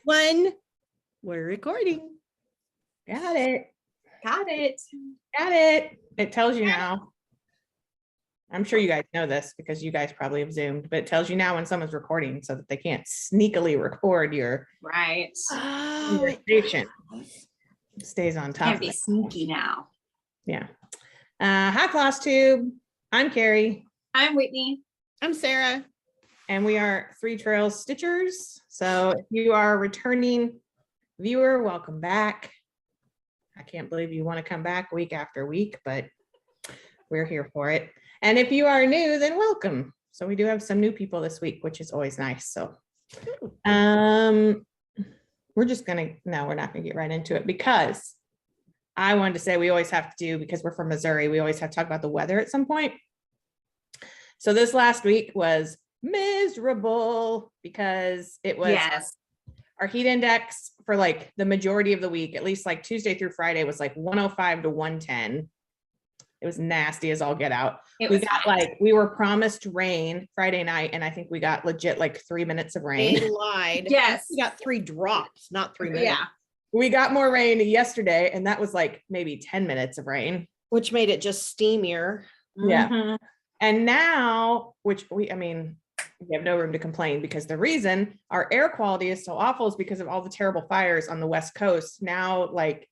One, we're recording. Got it. Got it. Got it. It tells you now. I'm sure you guys know this because you guys probably have Zoomed, but it tells you now when someone's recording so that they can't sneakily record your Right. conversation. It stays on top. Can't be sneaky now. Yeah. Hi, Flosstube. I'm Carrie. I'm Whitney. I'm Sarah. And we are ThreeTrailsStitchers. So if you are a returning viewer, welcome back. I can't believe you want to come back week after week, but we're here for it. And if you are new, then welcome. So we do have some new people this week, which is always nice. So we're just gonna, no, we're not gonna get right into it because I wanted to say we always have to do, because we're from Missouri, we always have to talk about the weather at some point. So this last week was miserable because it was our heat index for like the majority of the week, at least like Tuesday through Friday, was like 105 to 110. It was nasty as all get out. We were promised rain Friday night, and I think we got legit like 3 minutes of rain. They lied. Yes. We got 3 drops, not 3 minutes. Yeah. We got more rain yesterday, and that was like maybe 10 minutes of rain. Which made it just steamier. Yeah. Mhm. And now, which we have no room to complain, because the reason our air quality is so awful is because of all the terrible fires on the West Coast. Now, like,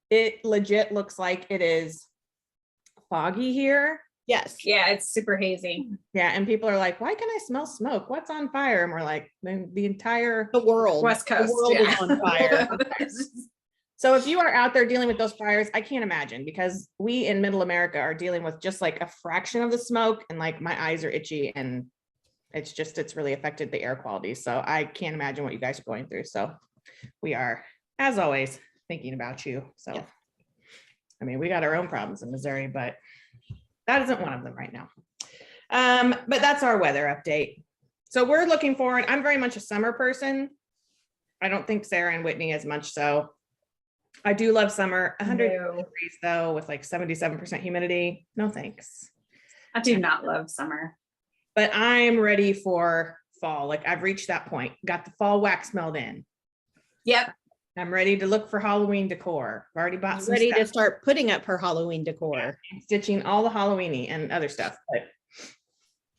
it legit looks like it is foggy here. Yes. Yeah, it's super hazy. Yeah, and people are like, why can I smell smoke? What's on fire? And we're like, the entire The world. West Coast. The world yeah. is on fire. So if you are out there dealing with those fires, I can't imagine, because we in Middle America are dealing with just like a fraction of the smoke, and like my eyes are itchy, and it's really affected the air quality. So I can't imagine what you guys are going through. So we are, as always, thinking about you. So, Yeah. I mean, we got our own problems in Missouri, but that isn't one of them right now. But that's our weather update. So we're looking forward. I'm very much a summer person. I don't think Sarah and Whitney as much so. I do love summer. 100 degrees though, with like 77% humidity. No thanks. I do not love summer. But I'm ready for fall. Like, I've reached that point. Got the fall wax meld in. Yep. I'm ready to look for Halloween decor. I've already bought some Ready stuff. to start putting up her Halloween decor. I'm stitching all the Halloweeny and other stuff, but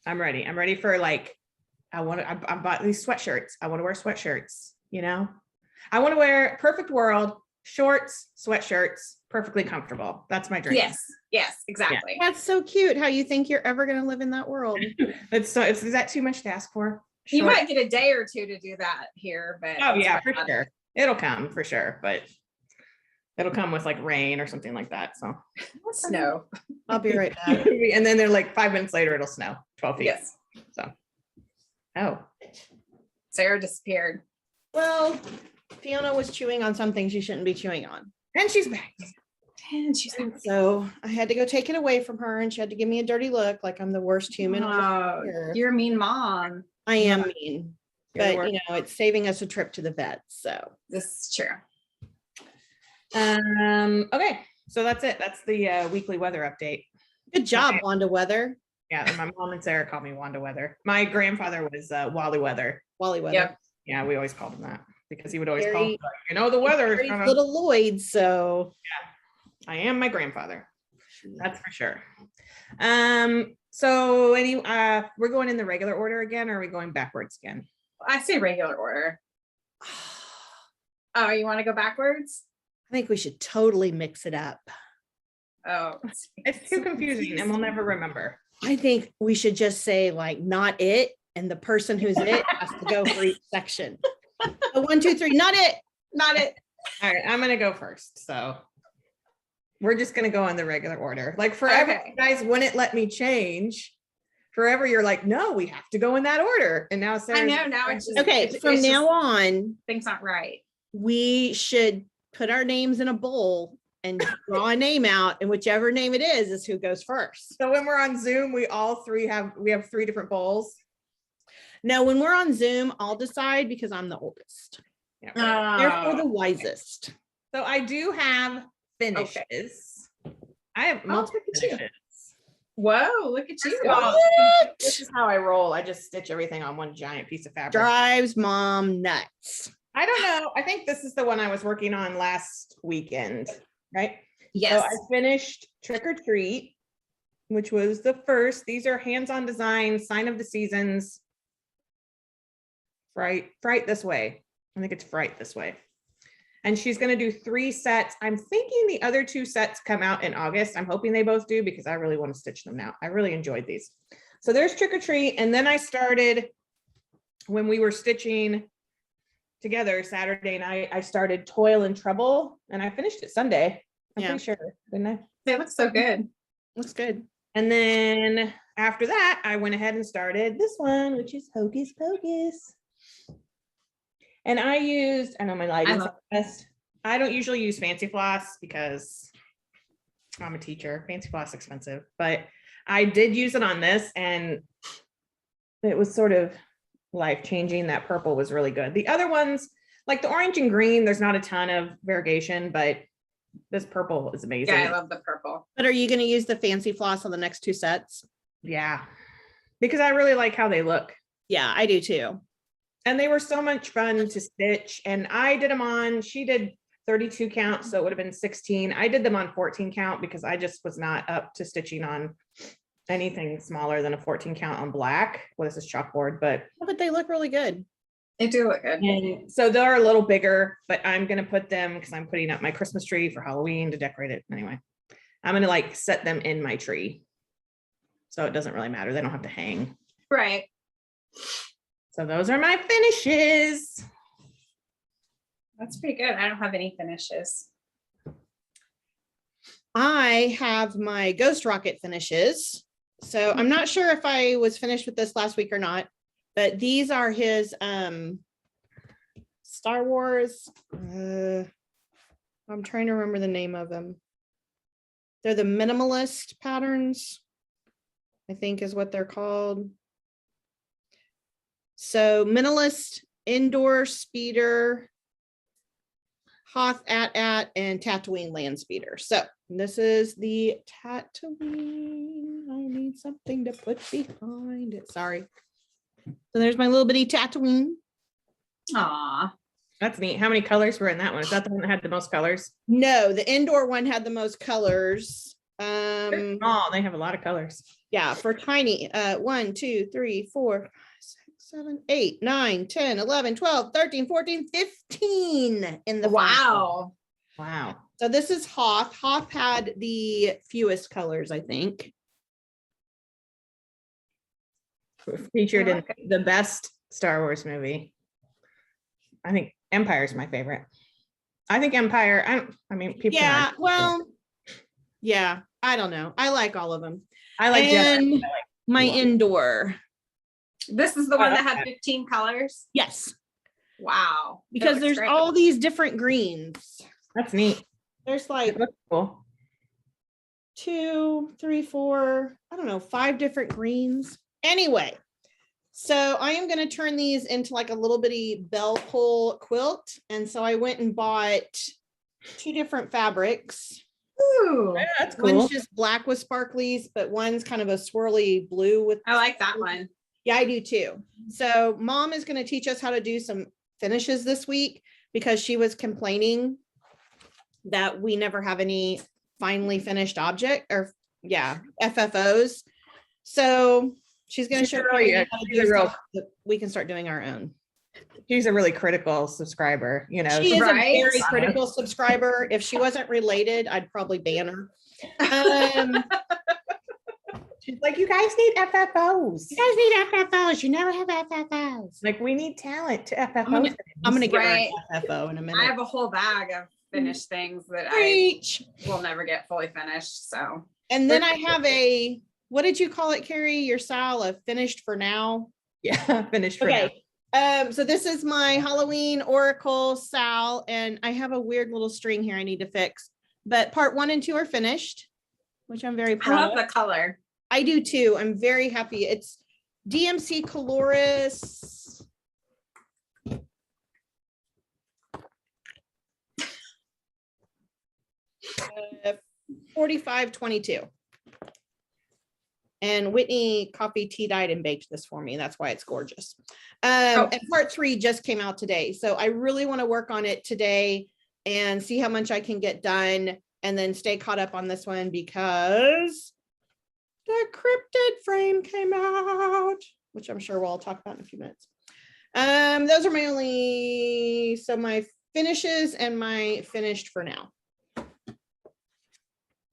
I'm ready. I'm ready for, like, I bought these sweatshirts. I want to wear sweatshirts, you know? I want to wear perfect world, shorts, sweatshirts, perfectly comfortable. That's my dream. Yes, exactly. That's so cute how you think you're ever going to live in that world. Is that too much to ask for? You might get a day or two to do that here, but Oh yeah, for sure. It'll come for sure, but it'll come with like rain or something like that. So snow. I'll be right back. And then they're like 5 minutes later, it'll snow 12 feet. Yes. So, oh, Sarah disappeared. Well, Fiona was chewing on something she shouldn't be chewing on. and she's back. And she's So I had to go take it away from her, and she had to give me a dirty look like I'm the worst human on Oh, the earth. you're a mean mom. I am mean. You're the But worst. you know, it's saving us a trip to the vet. So This is true. Okay, so that's it. That's the weekly weather update. good job, Wanda Weather. Yeah, and my mom and Sarah call me Wanda Weather. My grandfather was Wally Weather. Wally Weather. Yep. Yeah, we always called him that because he would always call Very- me, like, the weather is Very kind of. little Lloyd. So I am my grandfather. That's for sure. So we're going in the regular order again, or are we going backwards again? I say regular order. Oh, you want to go backwards? I think we should totally mix it up. Oh, It's too confusing and we'll never remember. I think we should just say like not it, and the person who's it has to go for each section. So 1, 2, 3, not it. not it. All right, I'm gonna go first. So we're just gonna go in the regular order. Like forever, Okay. you guys wouldn't let me change. Forever, you're like, no, we have to go in that order. And now Sarah's I know, now it's just Okay, it's from just- now on, things aren't right. we should put our names in a bowl and draw a name out, and whichever name it is who goes first. So when we're on Zoom, we have 3 different bowls. No, when we're on Zoom, I'll decide because I'm the oldest. Yeah. Therefore, the wisest. So I do have finishes. I have multiple look at you. finishes. Whoa, look at you. Well, What? this is how I roll. I just stitch everything on one giant piece of fabric. Drives mom nuts. I don't know. I think this is the one I was working on last weekend, right? Yes. So I finished Trick or Treat, which was the first. These are hands-on design, sign of the seasons. Fright this way. I think it's Fright this way. And she's going to do 3 sets. I'm thinking the other 2 sets come out in August. I'm hoping they both do because I really want to stitch them now. I really enjoyed these. So there's Trick or Treat. And then I started, when we were stitching together Saturday night, I started Toil and Trouble, and I finished it Sunday. I'm pretty sure, didn't I? They look so good. Looks good. And then after that, I went ahead and started this one, which is Hocus Pocus. And I used, I know my lighting's not the best. I don't usually use Fancy Floss because I'm a teacher. Fancy Floss is expensive, but I did use it on this and it was sort of life-changing. That purple was really good. The other ones, like the orange and green, there's not a ton of variegation, but this purple is amazing. Yeah, I love the purple. But are you going to use the Fancy Floss on the next 2 sets? Yeah, because I really like how they look. Yeah, I do too. And they were so much fun to stitch. And I did them on, she did 32 count, so it would have been 16. I did them on 14 count because I just was not up to stitching on anything smaller than a 14 count on black. Well, this is chalkboard, but They look really good. They do look good. and so they're a little bigger, but I'm gonna put them because I'm putting up my Christmas tree for Halloween to decorate it. Anyway, I'm gonna like set them in my tree. So it doesn't really matter. They don't have to hang. Right. So those are my finishes. That's pretty good. I don't have any finishes. I have my Ghost Rocket finishes. So I'm not sure if I was finished with this last week or not, but these are his Star Wars. I'm trying to remember the name of them. They're the minimalist patterns, I think is what they're called. So minimalist, indoor speeder, Hoth at and Tatooine land speeder. So this is the Tatooine. I need something to put behind it. Sorry. So there's my little bitty Tatooine. Aw. That's neat. How many colors were in that one? Is that the one that had the most colors? No, the indoor one had the most colors. They're small. They have a lot of colors. Yeah, for tiny, 1, 2, 3, 4, 5, 6, 7, 8, 9, 10, 11, 12, 13, 14, 15 in the Wow. Wow. So this is Hoth. Hoth had the fewest colors, I think. Featured I in like the best Star Wars movie. I think Empire is my favorite. I think Empire, I mean, people. Yeah, well, yeah, I don't know. I like all of them. I like Jedi. And my indoor. This is the one that had 15 colors. Yes, Wow. That because looks there's great. all these different greens. That's neat. There's like It looks cool. 2, 3, 4, I don't know, 5 different greens. Anyway, so I am going to turn these into like a little bitty bell pull quilt. And so I went and bought 2 different fabrics. Ooh, Yeah, that's cool. One's just black with sparklies, but one's kind of a swirly blue with. I like that one. Yeah, I do too. So mom is going to teach us how to do some finishes this week because she was complaining that we never have any finally finished object or FFOs. So she's going to show really you how to do stuff that we can start doing our own. She's a really critical subscriber, you know. She is Right? a very critical subscriber. If she wasn't related, I'd probably ban her. She's like, you guys need FFOs. You guys need FFOs. You never have FFOs. Like, we need talent to FFOs. I'm gonna get Right. her an FFO in a I minute. have a whole bag of finished things that Preach. I will never get fully finished. So And then I have a, what did you call it, Carrie? Your SAL, a finished for now. Yeah, finished for now. Okay. So this is my Halloween Oracle SAL, and I have a weird little string here I need to fix. But part 1 and 2 are finished, which I'm very I proud love of. the color. I do too. I'm very happy. It's DMC Coloris. 4522. And Whitney coffee tea dyed and baked this for me. That's why it's gorgeous. Oh. And part 3 just came out today. So I really want to work on it today and see how much I can get done and then stay caught up on this one because the Cryptid frame came out, which I'm sure we'll talk about in a few minutes. Those are my finishes and my finished for now.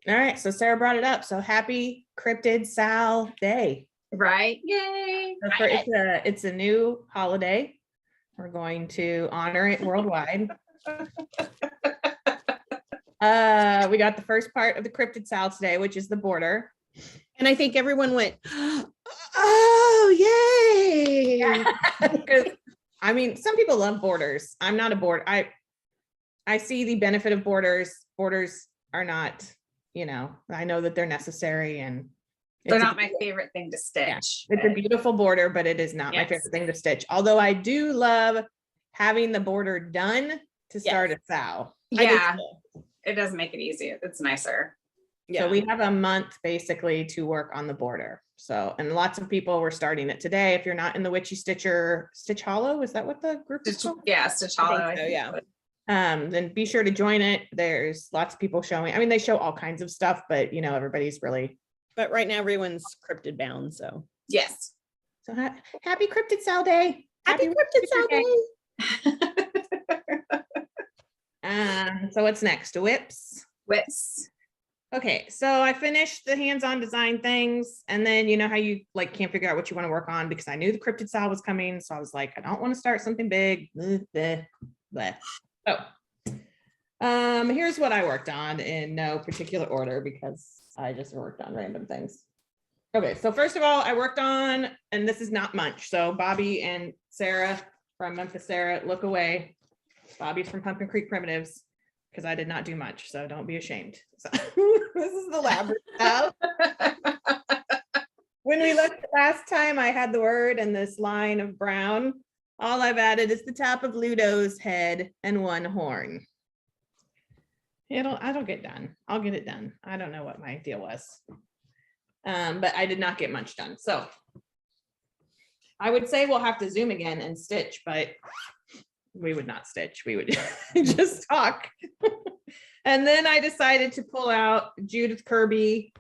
All right, so Sarah brought it up. So happy Cryptid SAL Day. Right. Yay. It's a new holiday. We're going to honor it worldwide. We got the first part of the Cryptid SAL today, which is the border. And I think everyone went, oh, yay. Because I mean, some people love borders. I'm not a board. I see the benefit of borders. Borders are not, I know that they're necessary and They're not my favorite thing to stitch. It's a beautiful border, but it is not my favorite thing to stitch. Although I do love having the border done to start a SAL. Yeah, it does make it easy. It's nicer. Yeah. So we have a month basically to work on the border. So, and lots of people were starting it today. If you're not in the Witchy Stitcher Stitch Hollow, is that what the group is called? Yeah, Stitch Hollow. I think yeah. Then be sure to join it. There's lots of people showing. I mean, they show all kinds of stuff, but everybody's really. But right now everyone's Cryptid bound. So yes. So happy Cryptid SAL Day. Happy Cryptid SAL Day. So what's next? Whips. Whips. Okay, so I finished the hands-on design things, and then you know how you can't figure out what you want to work on because I knew the Cryptid SAL was coming, so I was like, I don't want to start something big. Blah, blah, blah. So, here's what I worked on in no particular order because I just worked on random things. Okay, so first of all, I worked on, and this is not much. So Bobby and Sarah from Memphis Sarah, look away. Bobby's from Pumpkin Creek Primitives. Because I did not do much, so don't be ashamed. So, this is the lab stuff. When we looked last time, I had the word and this line of brown. All I've added is the top of Ludo's head and one horn. I don't get done. I'll get it done. I don't know what my deal was. But I did not get much done. So I would say we'll have to zoom again and stitch, but we would not stitch. We would just talk. And then I decided to pull out Judith Kirby,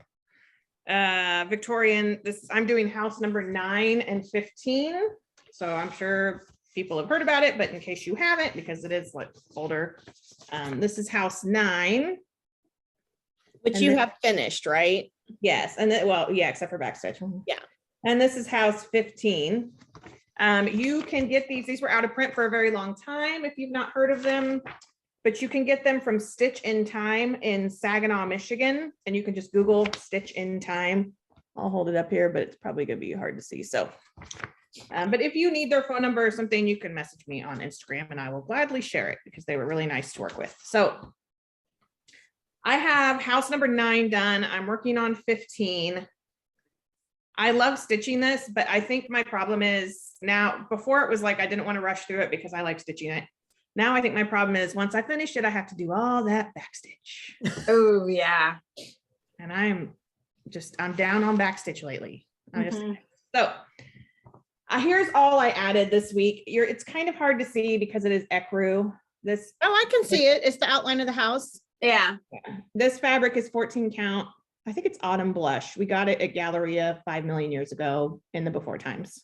Victorian. I'm doing house number 9 and 15. So I'm sure people have heard about it, but in case you haven't, because it is older, this is house 9. Which and you then, have finished, right? Yes. And then, well, yeah, except for backstitch. Yeah. And this is house 15. You can get these were out of print for a very long time if you've not heard of them, but you can get them from Stitch in Time in Saginaw, Michigan, and you can just Google Stitch in Time. I'll hold it up here, but it's probably gonna be hard to see. So, but if you need their phone number or something, you can message me on Instagram and I will gladly share it because they were really nice to work with. So I have house number 9 done. I'm working on 15. I love stitching this, but I think my problem is now, before it was like I didn't want to rush through it because I like stitching it. Now I think my problem is once I finish it, I have to do all that backstitch. Oh yeah. And I'm down on backstitch lately. So here's all I added this week. It's kind of hard to see because it is ecru. Oh, I can see it. It's the outline of the house. Yeah. This fabric is 14 count. I think it's autumn blush. We got it at Galleria 5 million years ago in the before times.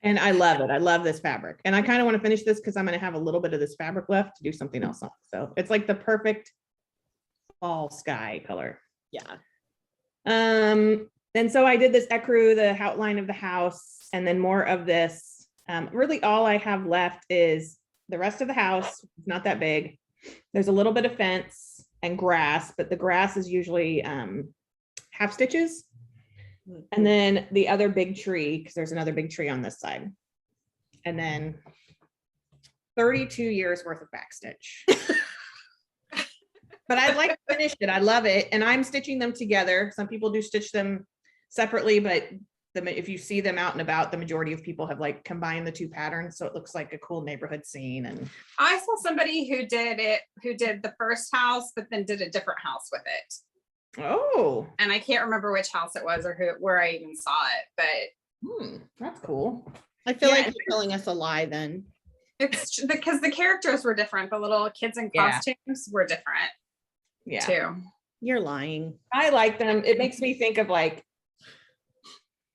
And I love it. I love this fabric. And I kind of want to finish this because I'm going to have a little bit of this fabric left to do something else on. So it's like the perfect fall sky color. Yeah. And so I did this ecru, the outline of the house, and then more of this. Really all I have left is the rest of the house. It's not that big. There's a little bit of fence and grass, but the grass is usually half stitches. And then the other big tree, because there's another big tree on this side. And then 32 years worth of backstitch. But I'd like to finish it. I love it. And I'm stitching them together. Some people do stitch them separately, but if you see them out and about, the majority of people have combined the 2 patterns. So it looks like a cool neighborhood scene. And I saw somebody who did the first house, but then did a different house with it. Oh, And I can't remember which house it was or where I even saw it, but that's cool. I feel Yeah. like you're telling us a lie then. it's because the characters were different. The little kids in Yeah. costumes were different Yeah. too. You're lying. I like them. It makes me think of like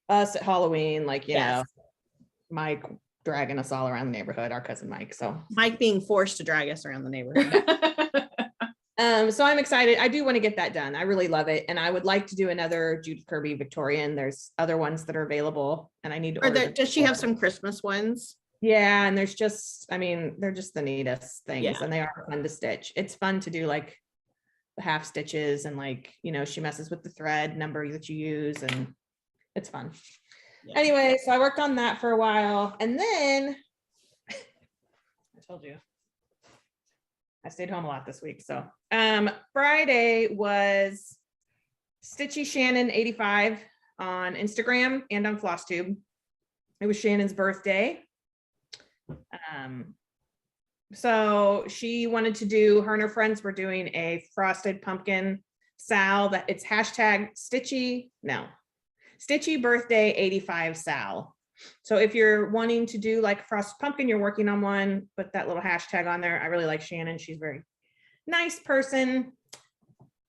us at Halloween, like, you Yes. know, Mike dragging us all around the neighborhood, our cousin Mike. So Mike being forced to drag us around the neighborhood. so I'm excited. I do want to get that done. I really love it. And I would like to do another Judith Kirby Victorian. There's other ones that are available and I need to Or order them. does she have some Christmas ones? Yeah, and there's just, I mean, they're just the neatest things Yeah. and they are fun to stitch. It's fun to do like the half stitches and like, you know, she messes with the thread number that you use and it's fun. Yeah. Anyway, so I worked on that for a while and then I told you I stayed home a lot this week. So Friday was Stitchy Shannon 85 on Instagram and on Flosstube. It was Shannon's birthday. So she wanted to do, her and her friends were doing a frosted pumpkin SAL that it's hashtag Stitchy birthday 85 SAL. So if you're wanting to do like frosted pumpkin, you're working on one, put that little hashtag on there. I really like Shannon. She's a very nice person.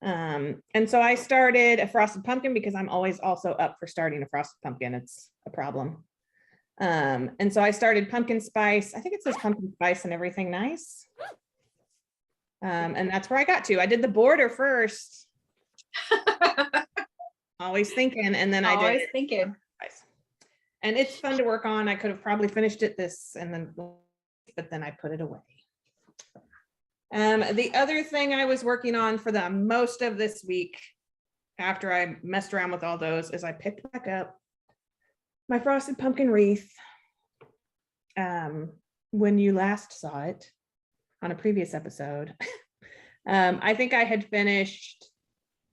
And so I started a frosted pumpkin because I'm always also up for starting a frosted pumpkin. It's a problem. And so I started pumpkin spice. I think it says pumpkin spice and everything nice. And that's where I got to. I did the border first. Always thinking, and then I did Always thinking. spice. And it's fun to work on. I could have probably finished it but then I put it away. The other thing I was working on for the most of this week, after I messed around with all those, is I picked back up my frosted pumpkin wreath. When you last saw it on a previous episode, I think I had finished.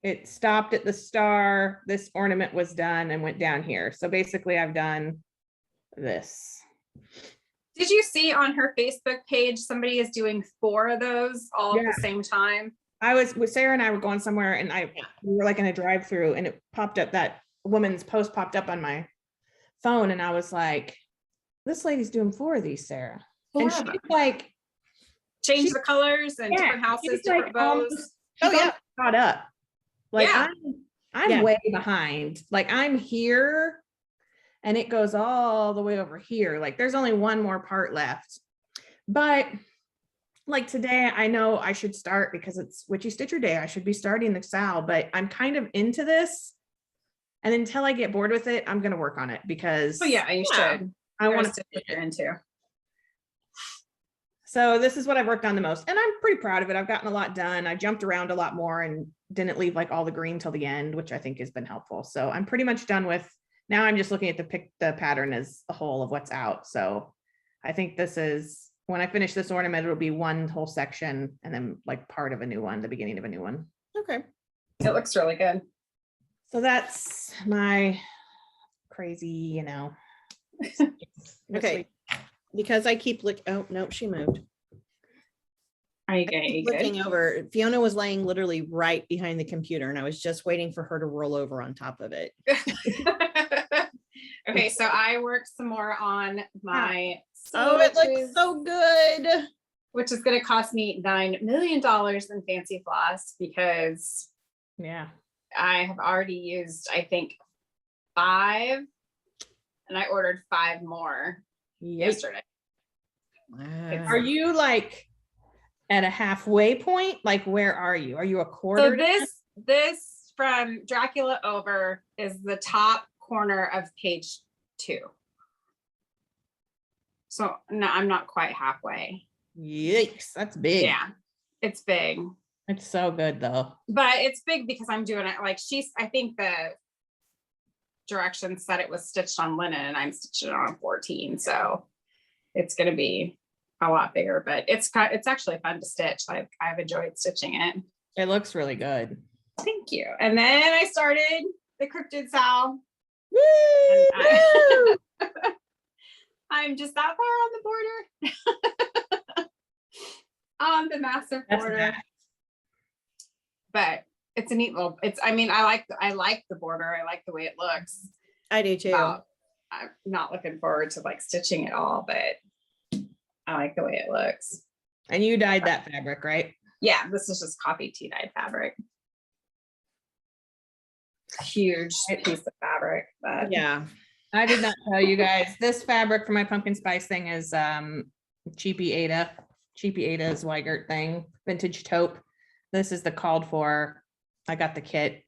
It stopped at the star. This ornament was done and went down here. So basically I've done this. Did you see on her Facebook page, somebody is doing 4 of those all at Yeah. the same time? I was with Sarah and I were going somewhere and we were like in a drive-through and it popped up, that woman's post popped up on my phone and I was like, this lady's doing 4 of these, Sarah. And she's like, Change the colors and different houses, she's different like bows. caught up. Like Yeah. I'm Yeah. way behind. Like I'm here and it goes all the way over here. Like there's only one more part left. But like today, I know I should start because it's Witchy Stitcher Day. I should be starting the SAL, but I'm kind of into this. And until I get bored with it, I'm going to work on it because Oh yeah, you should. I want to. to put it into. So this is what I've worked on the most and I'm pretty proud of it. I've gotten a lot done. I jumped around a lot more and didn't leave like all the green till the end, which I think has been helpful. So I'm pretty much done with, now I'm just looking at the pattern as a whole of what's out. So I think this is, when I finish this ornament, it'll be one whole section and then like part of a new one, the beginning of a new one. Okay. It looks really good. So that's my crazy, you know. Okay. Because I keep oh, no, she moved. Are you good? You good? Looking over, Fiona was laying literally right behind the computer and I was just waiting for her to roll over on top of it. Okay, so I worked some more on my Oh, it looks so good. which is going to cost me $9 million in fancy floss because Yeah. I have already used, I think, 5, and I ordered 5 more yesterday. Wow. Are you like at a halfway point? Like, where are you? Are you a quarter? So this from Dracula over is the top corner of page 2. So no, I'm not quite halfway. Yikes, that's big. Yeah, it's big. It's so good though. But it's big because I'm doing it like I think the directions said it was stitched on linen and I'm stitching it on 14. So it's going to be a lot bigger, but it's actually fun to stitch. Like I've enjoyed stitching it. It looks really good. Thank you. And then I started the Cryptid SAL. Woo! I'm just that far on the border. On the massive That's border. bad. But it's a neat little, I mean, I like the border. I like the way it looks. I do too. I'm not looking forward to like stitching it all, but I like the way it looks. And you dyed that fabric, right? Yeah, this is just coffee tea dyed fabric. Huge piece of fabric, but Yeah. I did not tell you guys, this fabric for my pumpkin spice thing is Cheapy Ada Zweigert thing, vintage taupe. This is the called for. I got the kit.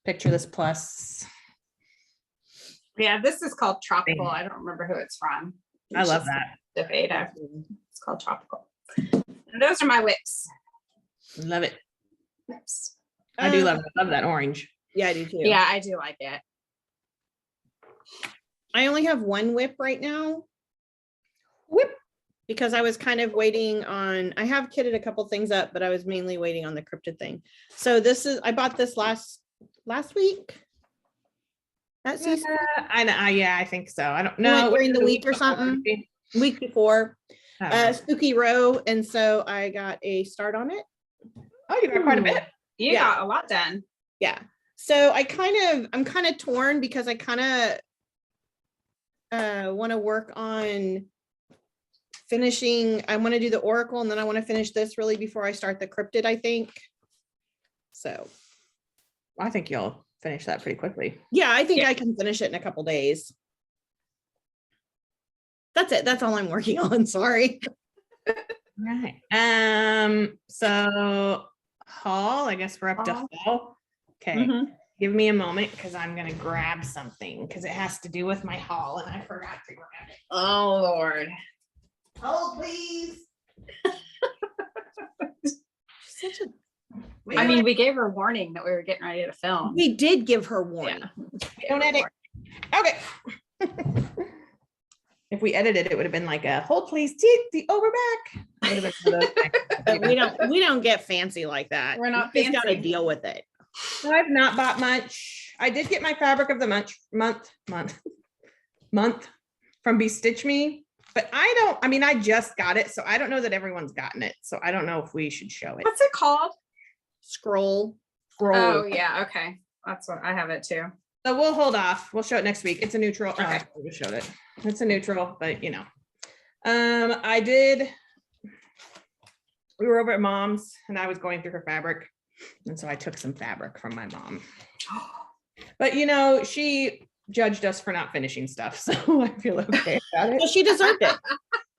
Picture this plus. yeah, this is called Tropical. I don't remember who it's from. I It's love just that. the Veda. It's called Tropical. And those are my whips. Love it. Whips. I do love it. I love that orange. Yeah, I do too. Yeah, I do like it. I only have one whip right now. Whip. Because I was kind of waiting on, I have kitted a couple things up, but I was mainly waiting on the Cryptid thing. So this is, I bought this last week. That season, Yeah, I think so. I don't You went know. during the week or something? week before, Spooky Row. And so I got a start on it. Oh, you got quite a bit. You Yeah. got a lot done. Yeah. So I'm kind of torn because I kind of want to work on finishing. I want to do the Oracle and then I want to finish this really before I start the Cryptid, I think. So I think you'll finish that pretty quickly. yeah, I think Yeah. I can finish it in a couple days. That's it. That's all I'm working on. Sorry. Right. So haul, I guess we're up to haul. Okay. Mhm. Give me a moment because I'm gonna grab something because it has to do with my haul and I forgot to grab it. Oh, Lord. Hold, please. Such a, I mean, we gave her warning that we were getting ready to film. we did give her warning. Yeah. Don't edit. Okay. If we edited, it would have been like a hold please, the over back. Would have been one of those But we don't get fancy like that. We're not We just gotta fancy. deal with it. So I've not bought much. I did get my fabric of the month from Be Stitch Me, but I mean, I just got it, so I don't know that everyone's gotten it. So I don't know if we should show it. What's it called? Scroll. Oh, yeah. Okay. That's what I have it too. So we'll hold off. We'll show it next week. It's a neutral. Okay. I showed it. It's a neutral, but you know. We were over at Mom's and I was going through her fabric. And so I took some fabric from my mom. But you know, she judged us for not finishing stuff. So I feel okay about Well, it. she deserved it.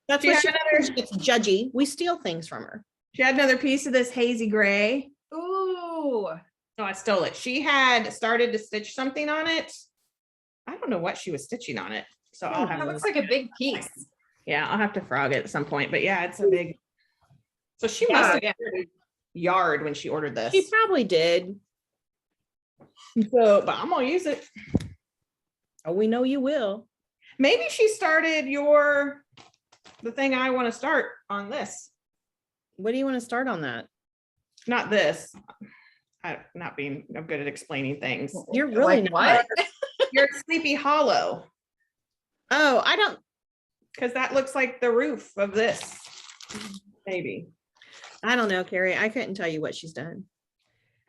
That's She what had she another- gets judgy. We steal things from her. She had another piece of this hazy gray. Ooh. So I stole it. She had started to stitch something on it. I don't know what she was stitching on it. So I'll have That to looks like a big piece. Yeah, I'll have to frog it at some point, but yeah, it's a big. So she Yeah, must have yeah. ordered yard when she ordered this. She probably did. So, but I'm gonna use it. Oh, we know you will. Maybe she started the thing I want to start on this, What do you want to start on that? not this. I'm not being I'm good at explaining things. You're really Like not. what? Your Sleepy Hollow, Oh, I don't. because that looks like the roof of this. Maybe. I don't know, Carrie. I couldn't tell you what she's done.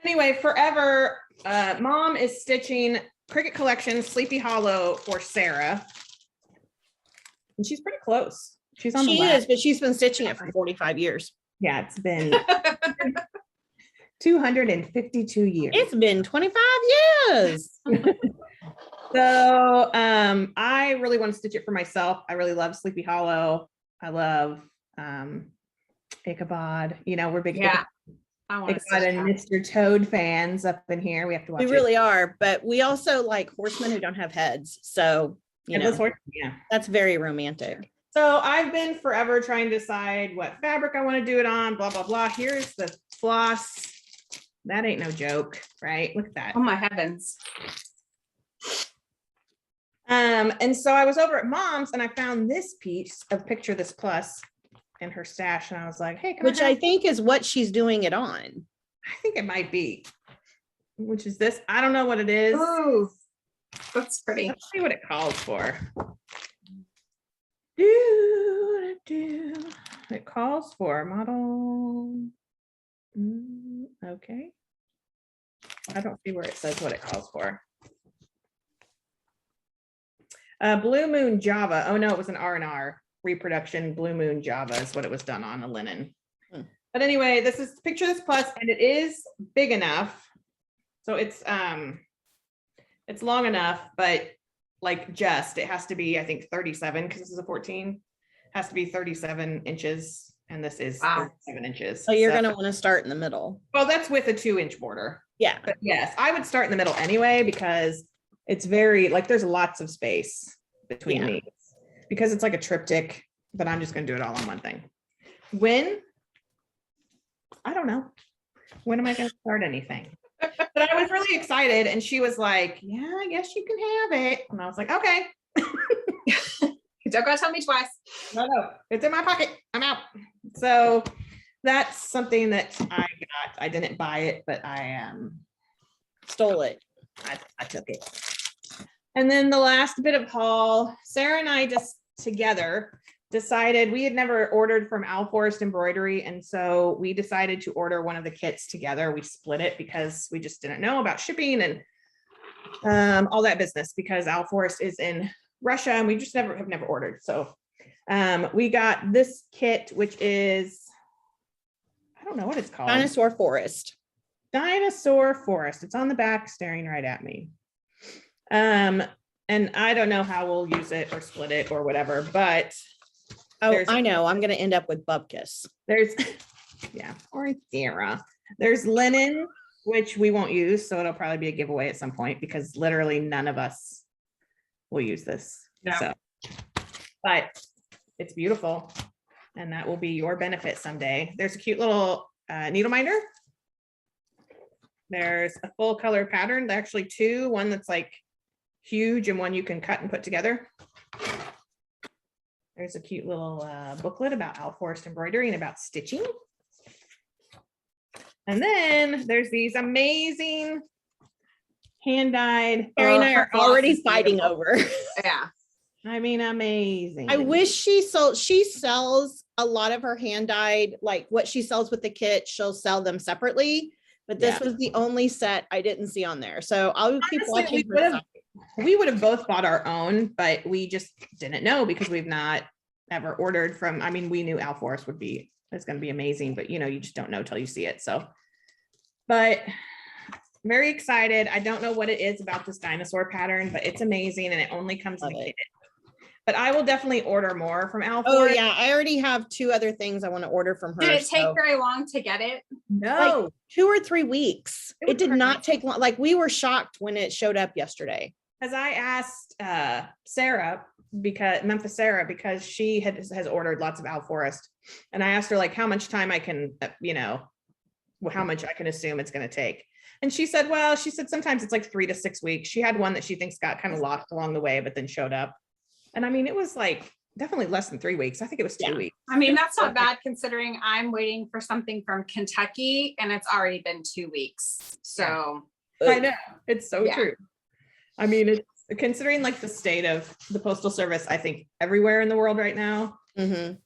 Anyway, forever, Mom is stitching Cricut Collection Sleepy Hollow for Sarah. And she's pretty close. She's on the She left. is, but she's been stitching it for 45 years. Yeah, it's been 252 years. It's been 25 years. So I really want to stitch it for myself. I really love Sleepy Hollow. I love Ichabod. You know, we're big Yeah. I want to Ichabod and Mr. Toad fans up in here. We have to watch We it. really are, but we also like horsemen who don't have heads. So, you And know, those horses, yeah. that's very romantic. So I've been forever trying to decide what fabric I want to do it on, blah, blah, blah. Here's the floss. That ain't no joke, right? Look at that. Oh my heavens. And so I was over at Mom's and I found this piece of Picture This Plus in her stash. And I was like, hey, can Which I I have- think is what she's doing it on. I think it might be, which is this. I don't know what it is. Ooh. That's pretty. Let's see what it calls for. It calls for model. Okay. I don't see where it says what it calls for. Blue Moon Java. Oh no, it was an R&R reproduction. Blue Moon Java is what it was done on, a linen. But anyway, this is picture this plus, and it is big enough. So it's long enough, but like just, it has to be, I think 37, because this is a 14, has to be 37 inches. And this is 37 inches. So you're gonna want to start in the middle. Well, that's with a 2-inch border. Yeah. But yes, I would start in the middle anyway, because it's very, like, there's lots of space between Yeah. these, because it's like a triptych, but I'm just gonna do it all on one thing. When? I don't know. When am I gonna start anything? But I was really excited, and she was like, yeah, I guess you can have it. And I was like, okay. Don't go tell me twice. No, it's in my pocket. I'm out. So that's something that I got. I didn't buy it, but I Stole it. I took it. And then the last bit of haul, Sarah and I just together decided, we had never ordered from Al Forest Embroidery, and so we decided to order one of the kits together. We split it because we just didn't know about shipping and all that business, because Al Forest is in Russia and we just have never ordered. So we got this kit, which is, I don't know what it's called. Dinosaur Forest. Dinosaur Forest. It's on the back staring right at me. And I don't know how we'll use it or split it or whatever, but Oh, I know. I'm gonna end up with Bubkiss. there's, yeah, or Sarah. There's linen, which we won't use, so it'll probably be a giveaway at some point, because literally none of us will use this. No. So, but it's beautiful, and that will be your benefit someday. There's a cute little needle minder. There's a full color pattern. There's actually two, one that's like huge and one you can cut and put together. There's a cute little booklet about Al Forest embroidery and about stitching. And then there's these amazing hand-dyed. Carrie and I are already is fighting beautiful. over. Yeah. I mean, amazing. I wish she sold, she sells a lot of her hand dyed, like what she sells with the kit, she'll sell them separately. But this was the only set I didn't see on there. So I'll keep Honestly, watching. her stuff. we would have both bought our own, but we just didn't know, because we've not ever ordered from, I mean, we knew Al Forest it's going to be amazing, but you know, you just don't know till you see it. So, but very excited. I don't know what it is about this dinosaur pattern, but it's amazing, and it only comes in Love a it. kit. But I will definitely order more from Al Oh Forest. yeah, I already have 2 other things I want to order from her. Did it take so, very long to get it? No, like 2 or 3 weeks. It was It did not crazy. take long. Like we were shocked when it showed up yesterday. because I asked Sarah, because she has ordered lots of Al Forest, and I asked her like how much time I can, how much I can assume it's going to take. And she said, sometimes it's like 3 to 6 weeks. She had one that she thinks got kind of lost along the way, but then showed up. And I mean, it was like definitely less than 3 weeks. I think it was 2 weeks. I mean, that's not bad considering I'm waiting for something from Kentucky and it's already been 2 weeks. So I know, it's so Yeah. true. I mean, it's considering like the state of the Postal Service, I think everywhere in the world right now. Mhm.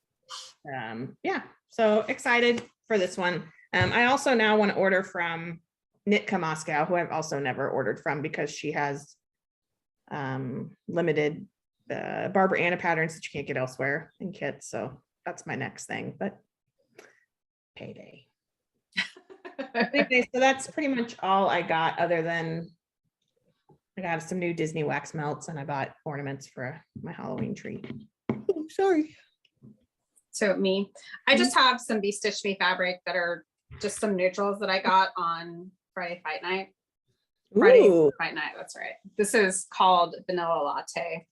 Yeah, so excited for this one. I also now want to order from Nitka Moscow, who I've also never ordered from, because she has limited Barbara Anna patterns that you can't get elsewhere in kits. So that's my next thing, but payday. Anyway, so that's pretty much all I got, other than I got some new Disney wax melts, and I bought ornaments for my Halloween tree. Oh, sorry. So I just have some Be Stitch Me fabric that are just some neutrals that I got on Friday Fight Night. Friday Ooh, Fight Night, that's right. This is called Vanilla Latte.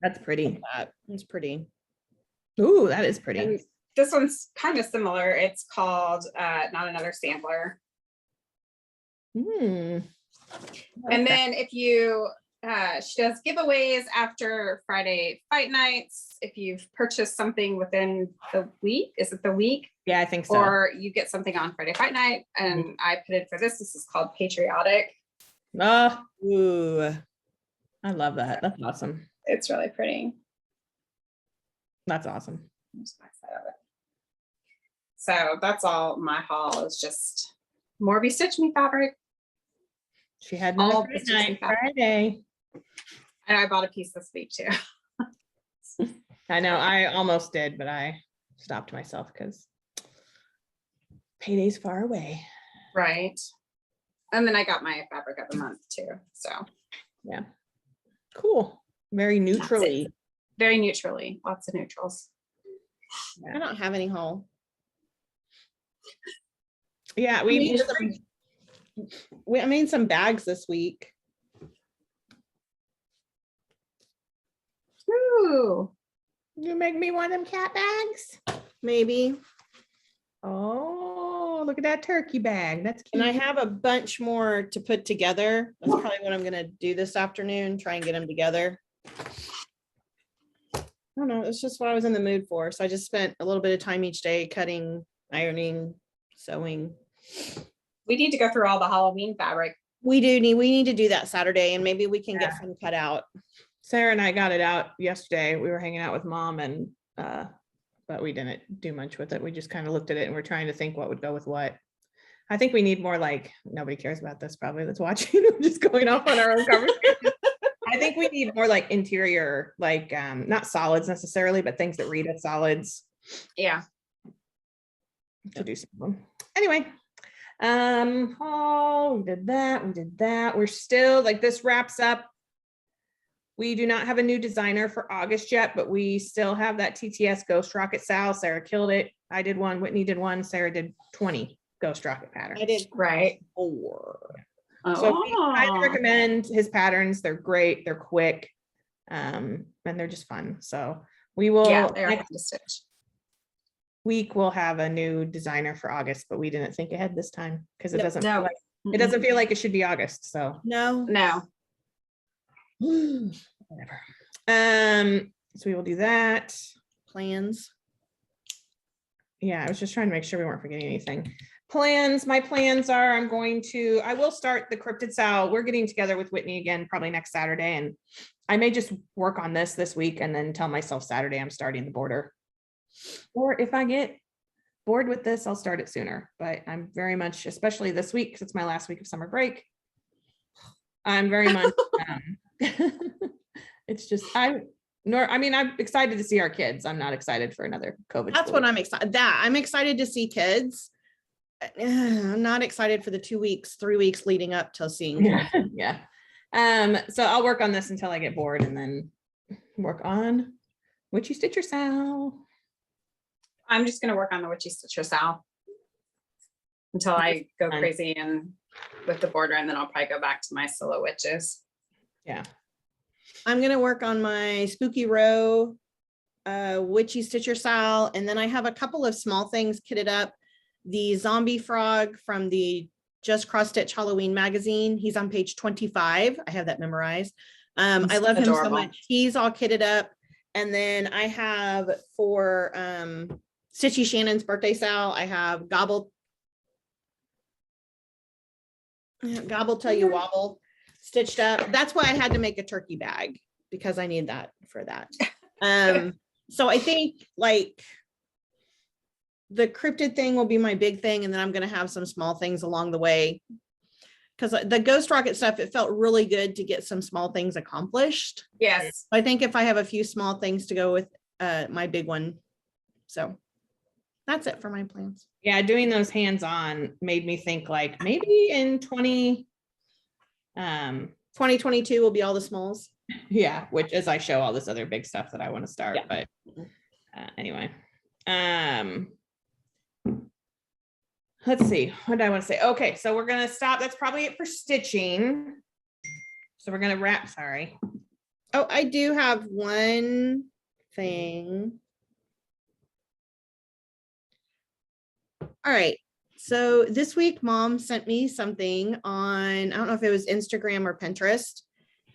That's pretty. that's pretty. Ooh, that is pretty. And this one's kind of similar. It's called Not Another Sampler. Hmm. And then if you, she does giveaways after Friday Fight Nights. If you've purchased something within the week, is it the week? Yeah, I think so. Or you get something on Friday Fight Night. And I put in for this. This is called Patriotic. Oh, Ooh. I love that. That's awesome. It's really pretty. That's awesome. Here's my side of it. So that's all my haul is, just more Be Stitch Me fabric. She had All another the Friday night, stitching fabric. Friday. And I bought a piece this week too. I know, I almost did, but I stopped myself because payday's far away. Right. And then I got my fabric of the month too. So Yeah. Cool. Very neutrally. very neutrally, lots of neutrals. I don't have any haul. Yeah, I we made some bags this week. Ooh. you make me one of them cat bags. Maybe. Oh, look at that turkey bag. That's And cute. I have a bunch more to put together. That's probably what I'm gonna do this afternoon, try and get them together. I don't know, it's just what I was in the mood for. So I just spent a little bit of time each day cutting, ironing, sewing. We need to go through all the Halloween fabric. We need to do that Saturday, and maybe we can Yeah. get some cut out. Sarah and I got it out yesterday. We were hanging out with mom and but we didn't do much with it. We just kind of looked at it and we're trying to think what would go with what. I think we need more, like, nobody cares about this probably that's watching. We're just going off on our own conversation. I think we need more like interior, like not solids necessarily, but things that read as solids Yeah. to do some of them. Anyway, oh, we did that. We're still, like, this wraps up. We do not have a new designer for August yet, but we still have that TTS Ghost Rocket SAL. Sarah killed it. I did one, Whitney did one, Sarah did 20 Ghost Rocket patterns. I did Right. 4. So we highly Oh. recommend his patterns. They're great, they're quick, and they're just fun. So we will, Yeah, they're next fun to stitch. week we'll have a new designer for August, but we didn't think ahead this time because it doesn't feel No. like, it doesn't feel like it should be August. So No. No. whatever. So we will do that. Plans. Yeah, I was just trying to make sure we weren't forgetting anything. Plans, my plans are I will start the Cryptid SAL. We're getting together with Whitney again, probably next Saturday. And I may just work on this week and then tell myself Saturday I'm starting the border. Or if I get bored with this, I'll start it sooner. But I'm very much, especially this week, because it's my last week of summer break. I'm very much, it's just, I'm excited to see our kids. I'm not excited for another COVID. That's school what I'm excited. I'm excited to see kids. I'm not excited for the 2 weeks, 3 weeks leading up till seeing kids. Yeah. So I'll work on this until I get bored and then work on Witchy Stitcher SAL. I'm just gonna work on the Witchy Stitcher SAL until I go Fine. crazy and with the border, and then I'll probably go back to my solo witches. Yeah. I'm gonna work on my Spooky Row, Witchy Stitcher SAL, and then I have a couple of small things kitted up. The zombie frog from the Just Cross Stitch Halloween magazine. He's on page 25. I have that memorized. I love him so Adorable. much. He's all kitted up. And then I have for Stitchy Shannon's birthday SAL, I have Gobble Tell You Wobble stitched up. That's why I had to make a turkey bag, because I need that for that. So I think, like, the Cryptid thing will be my big thing, and then I'm going to have some small things along the way, because the Ghost Rocket stuff, it felt really good to get some small things accomplished. Yes. I think if I have a few small things to go with my big one. So that's it for my plans. Yeah, doing those hands-on made me think, like, maybe in 2022 will be all the smalls. yeah, which as I show all this other big stuff that I want to start. Yeah. But anyway, let's see, what do I want to say? Okay, so we're gonna stop. That's probably it for stitching. So we're gonna wrap, sorry. Oh, I do have one thing. All right. So this week, Mom sent me something on, I don't know if it was Instagram or Pinterest,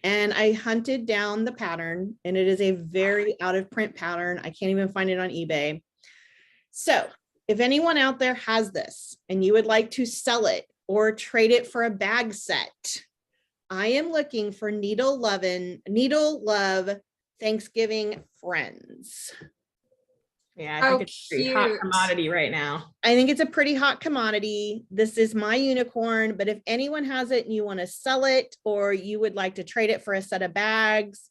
and I hunted down the pattern, and it is a very out of print pattern. I can't even find it on eBay. So if anyone out there has this and you would like to sell it or trade it for a bag set, I am looking for Needle Love Thanksgiving Friends. Yeah, I think it's a pretty hot cute. commodity right now. I think it's a pretty hot commodity. This is my unicorn, but if anyone has it and you want to sell it or you would like to trade it for a set of bags,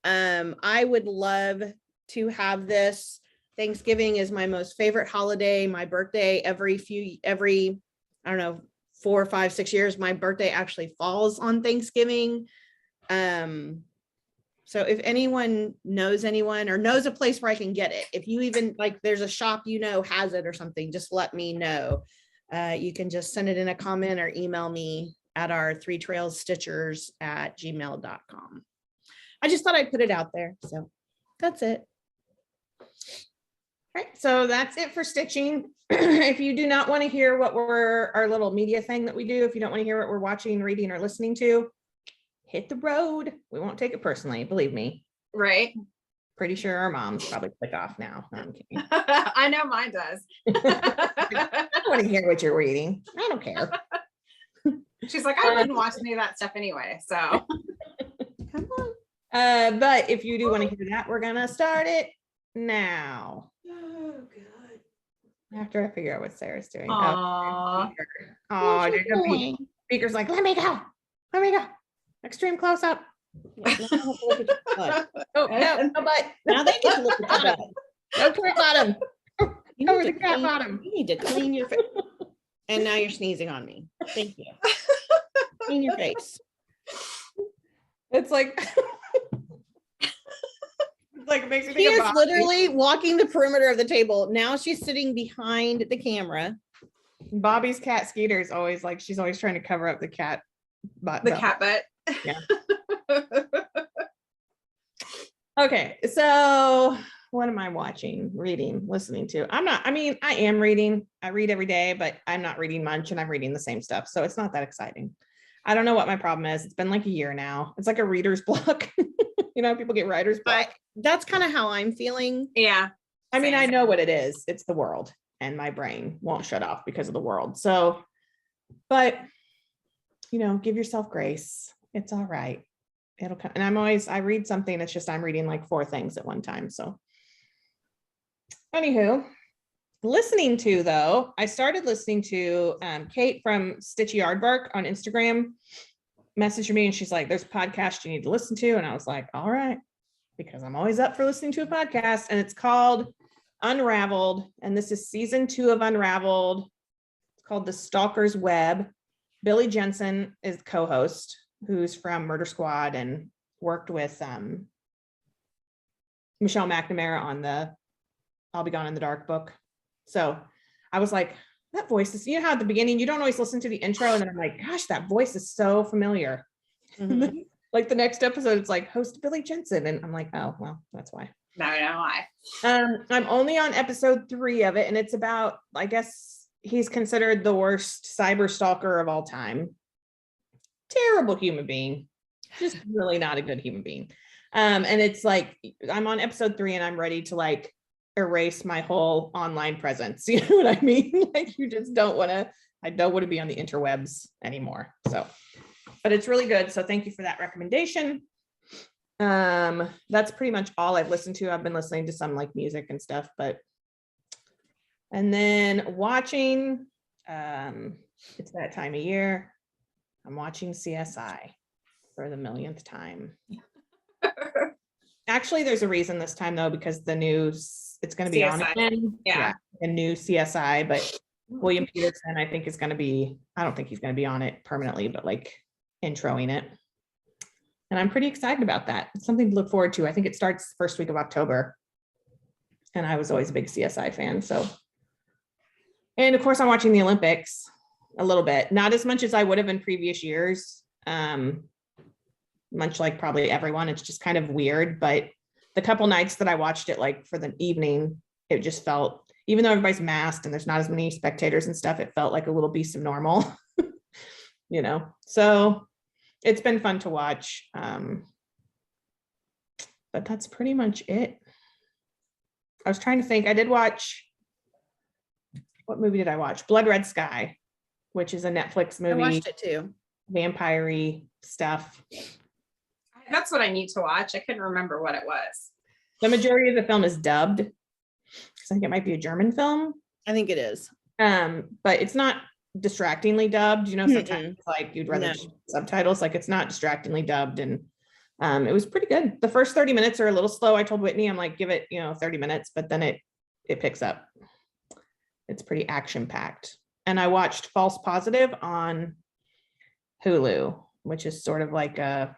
I would love to have this. Thanksgiving is my most favorite holiday. My birthday every I don't know, 4 or 5, 6 years, my birthday actually falls on Thanksgiving. So if anyone knows anyone or knows a place where I can get it, if you even like, there's a shop, has it or something, just let me know. You can just send it in a comment or email me at our ThreeTrailsStitchers@gmail.com. I just thought I'd put it out there. So that's it. All right, so that's it for stitching. If you do not want to hear what our little media thing that we do, if you don't want to hear what we're watching, reading, or listening to, hit the road. We won't take it personally, believe me. Right. Pretty sure our moms probably click off now. No, I'm kidding. I know mine does. I don't want to hear what you're reading. I don't care. She's like, I wouldn't watch any of that stuff anyway. So Come on. But if you do want to hear that, we're gonna start it now. Oh, God. After I figure out what Sarah's doing. Aw. Oh, there's a peek. Speaker's like, let me go. Let me go. Extreme close up. Oh, no, no butt. Now they get to look at the butt. No cat bottom. You Cover need the to cat clean- bottom. You need to clean your face. And now you're sneezing on me. Thank you. Clean your face. It's like, it's like it makes me She think is of Bobby. literally walking the perimeter of the table. Now she's sitting behind the camera. Bobby's cat Skeeter is always like, she's always trying to cover up the cat butt. the cat butt. Yeah. Okay, so what am I watching, reading, listening to? I am reading. I read every day, but I'm not reading much and I'm reading the same stuff. So it's not that exciting. I don't know what my problem is. It's been like a year now. It's like a reader's block. People get writer's block. That's kind of how I'm feeling. Yeah. I mean, Same. I know what it is. It's the world and my brain won't shut off because of the world. So, but, give yourself grace. It's all right. It'll come. And I read something. It's just, I'm reading like 4 things at one time. So anywho, listening to though, I started listening to Kate from Stitchy Yardbark on Instagram messaged me and she's like, there's a podcast you need to listen to. And I was like, all right, because I'm always up for listening to a podcast, and it's called Unraveled. And this is season 2 of Unraveled. It's called The Stalker's Web. Billy Jensen is the co-host, who's from Murder Squad and worked with Michelle McNamara on the I'll Be Gone in the Dark book. So I was like, that voice is, how at the beginning, you don't always listen to the intro. And then I'm like, gosh, that voice is so familiar. Mhm. Like the next episode, it's like host Billy Jensen. And I'm like, oh, well, that's why. No, I. I'm only on episode 3 of it. And it's about, I guess he's considered the worst cyber stalker of all time. Terrible human being. Just really not a good human being. And it's like, I'm on episode 3 and I'm ready to like erase my whole online presence. You know what I mean? Like you just don't want to, I don't want to be on the interwebs anymore. So, but it's really good. So thank you for that recommendation. That's pretty much all I've listened to. I've been listening to some like music and stuff, and then watching, it's that time of year. I'm watching CSI for the millionth time. Actually, there's a reason this time though, because the news, it's going to be on CSI. again. Yeah. A new CSI, but William Peterson, I think is going to be, I don't think he's going to be on it permanently, but like introing it. And I'm pretty excited about that. It's something to look forward to. I think it starts the first week of October. And I was always a big CSI fan. So, and of course I'm watching the Olympics a little bit, not as much as I would have in previous years. Much like probably everyone, it's just kind of weird, but the couple nights that I watched it, like for the evening, it just felt, even though everybody's masked and there's not as many spectators and stuff, it felt like a little piece of normal, so it's been fun to watch. But that's pretty much it. I was trying to think, I did watch, what movie did I watch? Blood Red Sky, which is a Netflix I movie, watched it too. vampire-y stuff. That's what I need to watch. I couldn't remember what it was. The majority of the film is dubbed. because I think it might be a German film. I think it is. But it's not distractingly dubbed. You know, sometimes like you'd rather No. just subtitles. Like it's not distractingly dubbed, and it was pretty good. The first 30 minutes are a little slow. I told Whitney, I'm like, give it, 30 minutes, but then it picks up. It's pretty action packed. And I watched False Positive on Hulu, which is sort of a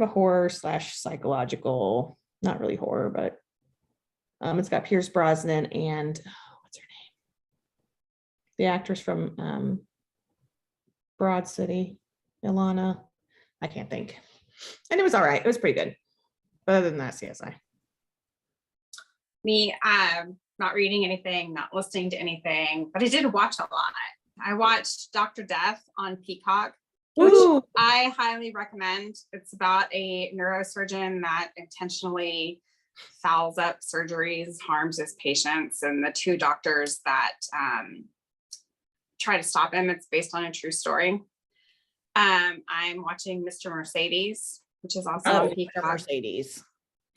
horror / psychological, not really horror, but it's got Pierce Brosnan and what's her name? The actress from Broad City, Ilana. I can't think. And it was all right. It was pretty good. But other than that, CSI. Me, not reading anything, not listening to anything, but I did watch a lot. I watched Dr. Death on Peacock, which Ooh. I highly recommend. It's about a neurosurgeon that intentionally fouls up surgeries, harms his patients, and the two doctors that try to stop him. It's based on a true story. I'm watching Mr. Mercedes, which is also on Peacock. Mercedes.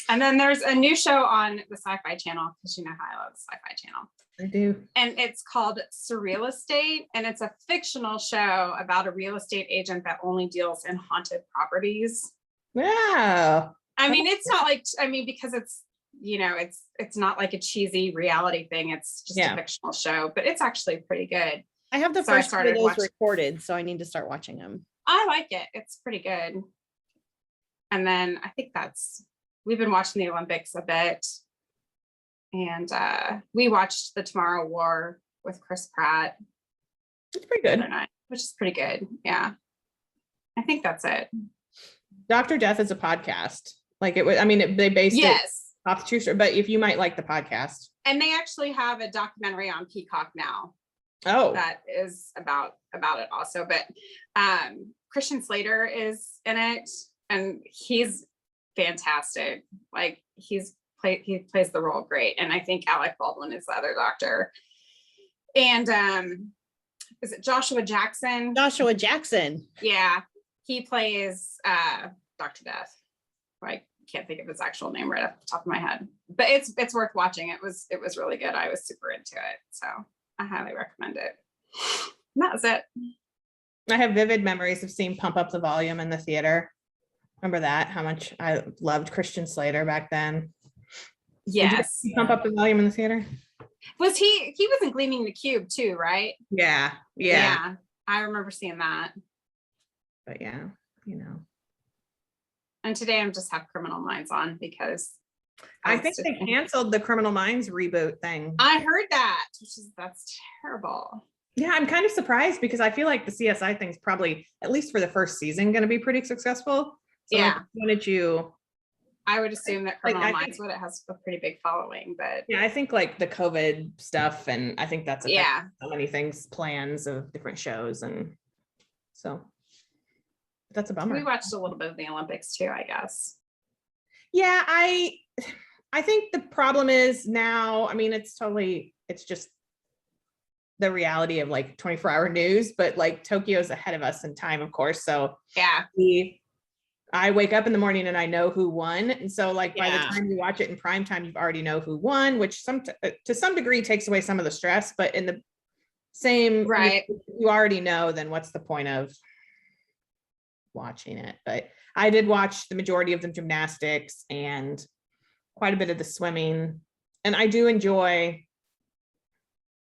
And then there's a new show on the Sci-Fi Channel, because you know how I love the Sci-Fi Channel. I do. And it's called Surreal Estate, and it's a fictional show about a real estate agent that only deals in haunted properties. Wow. I mean, it's not like, because it's, it's not like a cheesy reality thing. It's just a fictional show, but it's actually pretty good. I have the first two of those recorded, so I need to start watching them. I like it. It's pretty good. And then I think we've been watching the Olympics a bit. And we watched The Tomorrow War with Chris Pratt. It's pretty good. Which is pretty good. Yeah. I think that's it. Dr. Death is a podcast. Like it was, they based it off the true story, but if you might like the podcast. And they actually have a documentary on Peacock now. Oh. That is about it also. But Christian Slater is in it, and he's fantastic. Like he plays the role great. And I think Alec Baldwin is the other doctor. And is it Joshua Jackson? Joshua Jackson. Yeah. He plays Dr. Death. I can't think of his actual name right off the top of my head. But it's worth watching. It was really good. I was super into it. So I highly recommend it. And that was it. I have vivid memories of seeing Pump Up the Volume in the theater. Remember that? How much I loved Christian Slater back then. Yes. Pump Up the Volume in the theater. Was he was in Gleaming the Cube too, right? Yeah. I remember seeing that. But yeah, And today I'm just have Criminal Minds on because I think they canceled the Criminal Minds reboot thing. I heard that, that's terrible. Yeah, I'm kind of surprised because I feel like the CSI thing's probably, at least for the first season, going to be pretty successful. So I would assume that Criminal Minds has a pretty big following, but yeah, I think like the COVID stuff, and I think that's so many things, plans of different shows, and so that's a bummer. We watched a little bit of the Olympics too, I guess. Yeah, I think the problem is now, it's just the reality of like 24-hour news, but like Tokyo's ahead of us in time, of course. So yeah, I wake up in the morning and I know who won. And so like by the time you watch it in prime time, you already know who won, which to some degree takes away some of the stress, but in the same, you already know, then what's the point of watching it? But I did watch the majority of the gymnastics and quite a bit of the swimming. And I do enjoy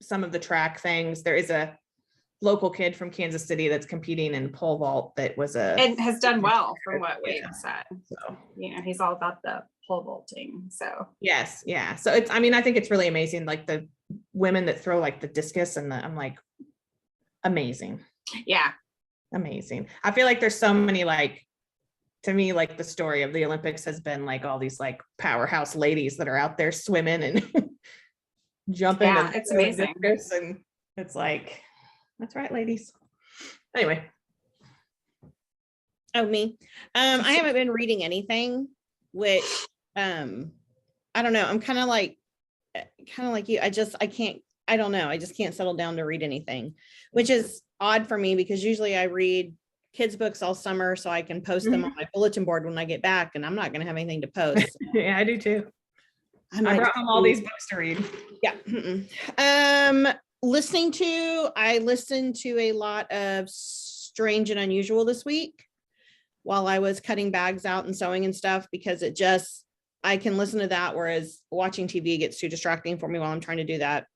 some of the track things. There is a local kid from Kansas City that's competing in pole vault that was and has done well from what Wade said. So, he's all about the pole vaulting. So yes. Yeah. So it's, I think it's really amazing. Like the women that throw like the discus and I'm like, amazing. Yeah. Amazing. I feel like there's so many, like, to me, like the story of the Olympics has been like all these like powerhouse ladies that are out there swimming and jumping. Yeah, and it's amazing. And it's like, that's right, ladies. Anyway. Oh, me. I haven't been reading anything, which I don't know. I'm kind of like you. I don't know. I just can't settle down to read anything, which is odd for me because usually I read kids' books all summer so I can post them on my bulletin board when I get back, and I'm not going to have anything to post. Yeah, I do too. I brought home all these books to read. Yeah. I listened to a lot of Strange and Unusual this week while I was cutting bags out and sewing and stuff, because I can listen to that, whereas watching TV gets too distracting for me while I'm trying to do that.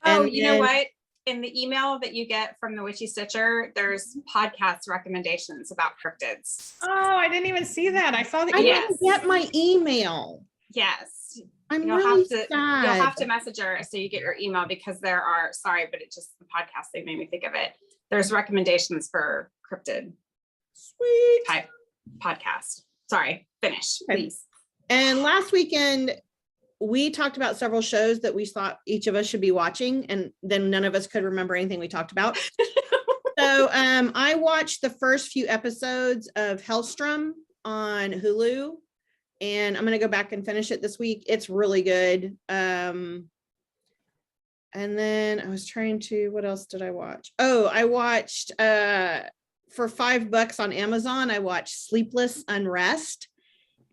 Oh, And you know what? In the email that you get from the Witchy Stitcher, there's podcast recommendations about cryptids. Oh, I didn't even see that. I saw that. I you didn't get my email. Yes. You'll have to message her so you get your email, because there are, sorry, but it just, the podcast, they made me think of it. There's recommendations for cryptid Sweet type podcast. Sorry, finish, please. And last weekend, we talked about several shows that we thought each of us should be watching, and then none of us could remember anything we talked about. So I watched the first few episodes of Hellstrom on Hulu, and I'm going to go back and finish it this week. It's really good. And then I was what else did I watch? Oh, I watched for $5 on Amazon, I watched Sleepless Unrest.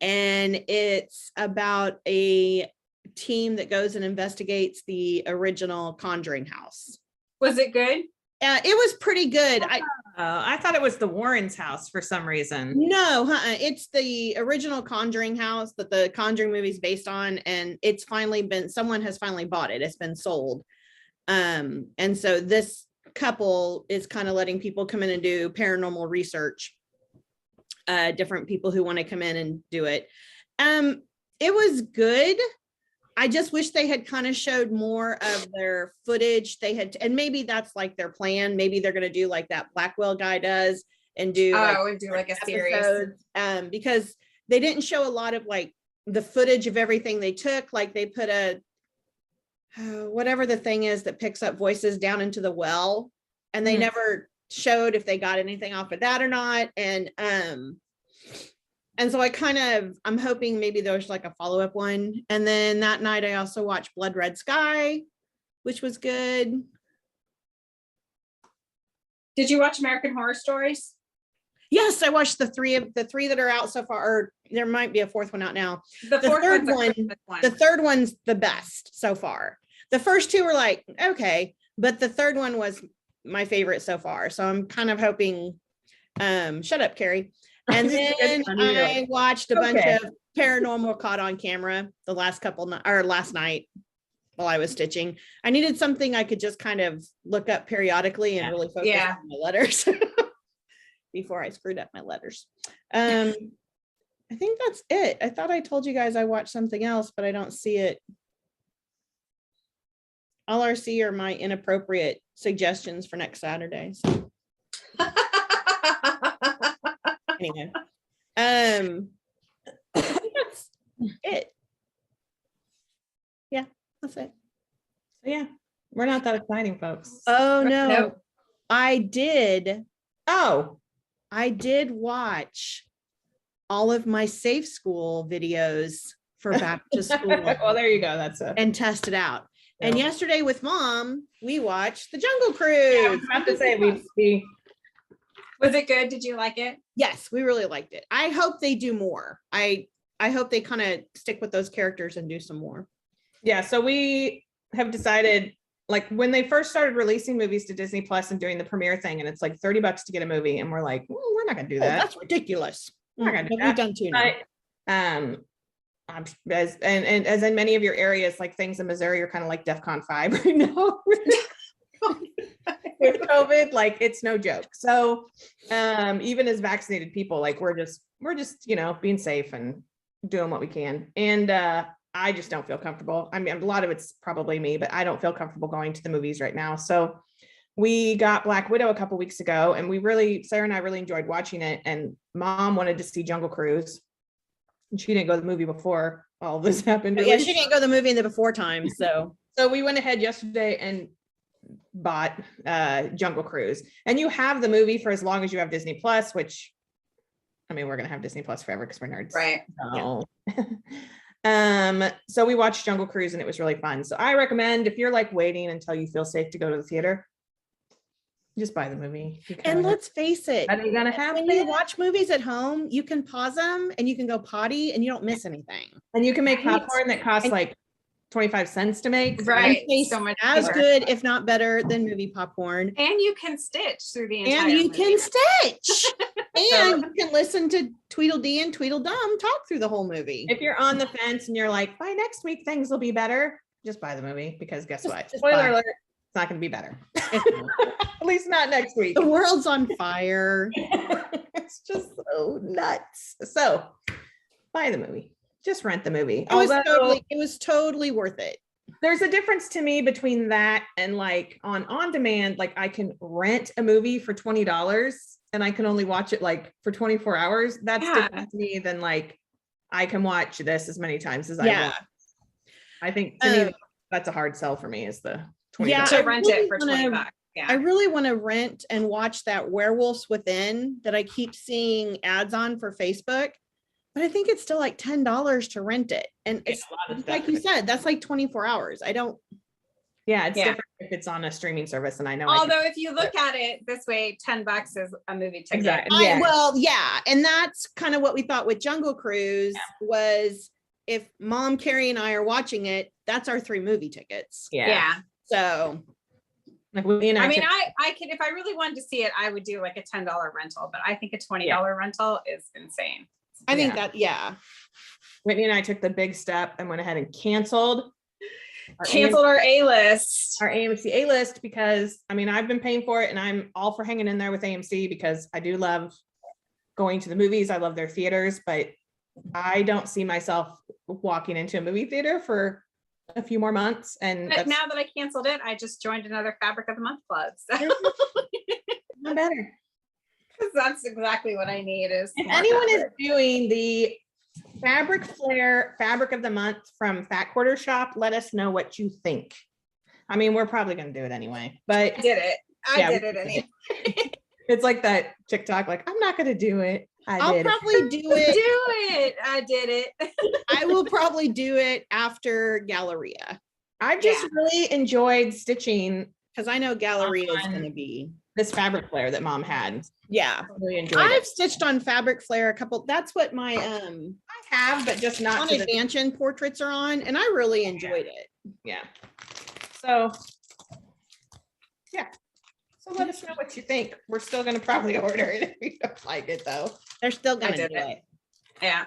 And it's about a team that goes and investigates the original Conjuring house. Was it good? It was pretty good. I thought it was the Warrens' house for some reason. No, it's the original Conjuring house that the Conjuring movie's based on, and it's someone has finally bought it. It's been sold. And so this couple is kind of letting people come in and do paranormal research. Different people who want to come in and do it. It was good. I just wish they had kind of showed more of their footage. And maybe that's like their plan. Maybe they're going to do like that Blackwell guy does and do like a series. Because they didn't show a lot of like the footage of everything they took. Like they put whatever the thing is that picks up voices down into the well, and they never showed if they got anything off of that or not. And so I'm hoping maybe there's like a follow-up one. And then that night I also watched Blood Red Sky, which was good. Did you watch American Horror Stories? Yes, I watched the three that are out so far, or there might be a fourth one out now. The third one's the best so far. The first two were like, okay, but the third one was my favorite so far. So I'm kind of hoping, shut up, Carrie. And then I watched a bunch of paranormal caught on camera last night while I was stitching. I needed something I could just kind of look up periodically and really focus on my letters before I screwed up my letters. I think that's it. I thought I told you guys I watched something else, but I don't see it. All I see are my inappropriate suggestions for next Saturday. So. Anyway, I think that's it. Yeah, that's it. So yeah, we're not that exciting, folks. Oh no. Nope. I did watch all of my Safe School videos for back to school. Well, there you go. That's it. And test it out. Yeah. And yesterday with Mom, we watched the Jungle Cruise. Yeah, I was about to say we Was it good? Did you like it? Yes, we really liked it. I hope they do more. I hope they kind of stick with those characters and do some more. Yeah, so we have decided, like when they first started releasing movies to Disney Plus and doing the premiere thing, and it's like $30 to get a movie, and we're like, we're not gonna do that. That's ridiculous. We're not gonna do that. We've done two now. As in many of your areas, like things in Missouri are kind of like DEFCON 5 right now. With COVID, like it's no joke. So even as vaccinated people, like we're just being safe and doing what we can. And I just don't feel comfortable. I mean, a lot of it's probably me, but I don't feel comfortable going to the movies right now. So we got Black Widow a couple weeks ago, and Sarah and I really enjoyed watching it. And Mom wanted to see Jungle Cruise. And she didn't go to the movie before all this happened. Yeah, she didn't go to the movie in the before time. So we went ahead yesterday and bought Jungle Cruise. And you have the movie for as long as you have Disney Plus, which, I mean, we're going to have Disney Plus forever because we're nerds. Right. So. So we watched Jungle Cruise and it was really fun. So I recommend, if you're like waiting until you feel safe to go to the theater, Just buy the movie. And because let's face it, are they gonna have when you it? watch movies at home, you can pause them and you can go potty and you don't miss anything. And you can make Right. popcorn that costs And- like 25 cents to make. Right. And tastes So much as cheaper. good, if not better, than movie popcorn. And you can stitch through the entire And you movie. can stitch. And you can listen to Tweedledee and Tweedledum talk through the whole movie. If you're on the fence and you're like, by next week things will be better, just buy the movie because guess what? just Spoiler buy. alert, it's not gonna be better. At least not next week. The world's on fire. It's just so nuts. So buy the movie. Just rent the movie. It was totally worth it. There's a difference to me between that and like on demand, like I can rent a movie for $20 and I can only watch it like for 24 hours. That's Yeah. different to me than like I can watch this as many times as I Yeah. want. I think to me that's a hard sell for me is the $20. Yeah, To I rent really it for 20 wanna- bucks. Yeah. I really want to rent and watch that Werewolves Within that I keep seeing ads on for Facebook, but I think it's still like $10 to rent it. And it's a lot of like stuff. you said, that's like 24 hours. I don't, Yeah, it's Yeah. different if it's on a streaming service and I know I can- Although if you look at it this way, $10 is a movie ticket. Exactly. Yeah. well, yeah. And that's kind of what we thought with Jungle Cruise was if Mom, Carrie, and I are watching it, that's our 3 movie tickets. Yeah. So Like we and I mean, took- I could, if I really wanted to see it, I would do like a $10 rental, but I think a $20 rental is insane. I think Yeah. that, yeah. Whitney and I took the big step and went ahead and canceled Canceled our A-list. our AMC A list because I mean I've been paying for it and I'm all for hanging in there with AMC because I do love going to the movies. I love their theaters, but I don't see myself walking into a movie theater for a few more months. And But that's now that I canceled it, I just joined another Fabric of the Month club. So not better. that's exactly what I need is If more anyone is fabric. doing the Fabric Flare Fabric of the Month from Fat Quarter Shop, let us know what you think. I mean, we're probably going to do it anyway, but I did it. Yeah, I did it anyway. it's like that TikTok, like, I'm not going to do it. I'll did it. probably do Do it. it. I did it. I will probably do it after Galleria I've just Yeah. really enjoyed stitching because I know Galleria is On- going to be. this fabric flare that Mom had. Yeah. I really enjoyed I've it. stitched on Fabric Flare a couple. That's what my I have, but just not to Haunted the, Mansion portraits are on, and I really enjoyed it. yeah. So, yeah. So let us know what you think. We're still going to probably order it if we don't like it though. They're still going to did do it. it. Yeah.